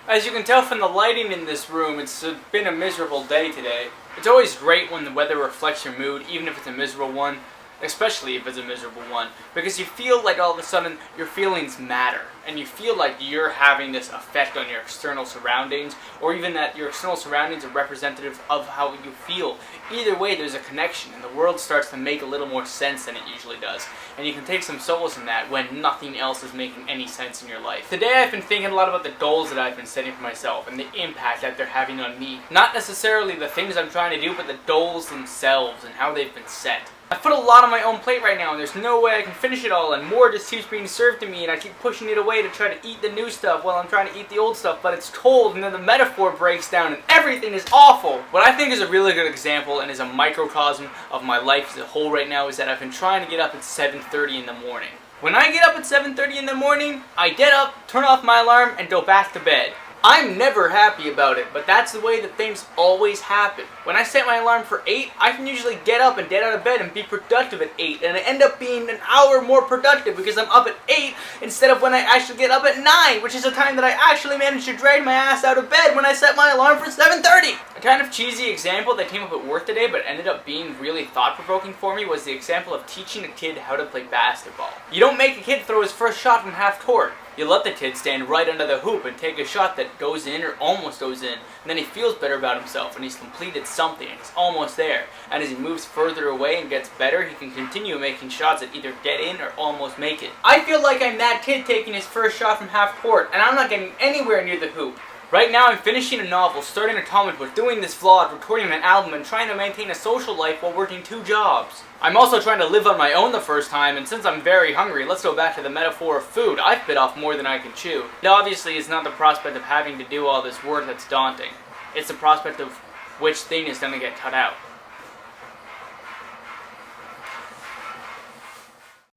As you can tell from the lighting in this room, it's been a miserable day today. It's always great when the weather reflects your mood, even if it's a miserable one, especially if it's a miserable one, because you feel like all of a sudden your feelings matter, and you feel like you're having this effect on your external surroundings, or even that your external surroundings are representative of how you feel. Either way, there's a connection, and the world starts to make a little more sense than it usually does, and you can take some solace in that when nothing else is making any sense in your life. Today I've been thinking a lot about the goals that I've been setting for myself, and the impact that they're having on me. Not necessarily the things I'm trying to do, but the goals themselves and how they've been set. I put a lot on my own plate right now, and there's no way I can finish it all, and more just keeps being served to me, and I keep pushing it away to try to eat the new stuff while I'm trying to eat the old stuff, but it's cold, and then the metaphor breaks down, and everything is awful. What I think is a really good example, and is a microcosm of my life as a whole right now, is that I've been trying to get up at 7:30 in the morning. When I get up at 7:30 in the morning, I get up, turn off my alarm, and go back to bed. I'm never happy about it, but that's the way that things always happen. When I set my alarm for 8, I can usually get up and get out of bed and be productive at 8, and I end up being an hour more productive because I'm up at 8 instead of when I actually get up at 9, which is the time that I actually managed to drag my ass out of bed when I set my alarm for 7:30. A kind of cheesy example that came up at work today but ended up being really thought-provoking for me was the example of teaching a kid how to play basketball. You don't make a kid throw his first shot from half court. You let the kid stand right under the hoop and take a shot that goes in or almost goes in, and then he feels better about himself and he's completed something and he's almost there. And as he moves further away and gets better, he can continue making shots that either get in or almost make it. I feel like I'm that kid taking his first shot from half court, and I'm not getting anywhere near the hoop. Right now I'm finishing a novel, starting a comic book, doing this vlog, recording an album, and trying to maintain a social life while working 2 jobs. I'm also trying to live on my own the first time, and since I'm very hungry, let's go back to the metaphor of food. I've bit off more than I can chew. It obviously is not the prospect of having to do all this work that's daunting. It's the prospect of which thing is going to get cut out.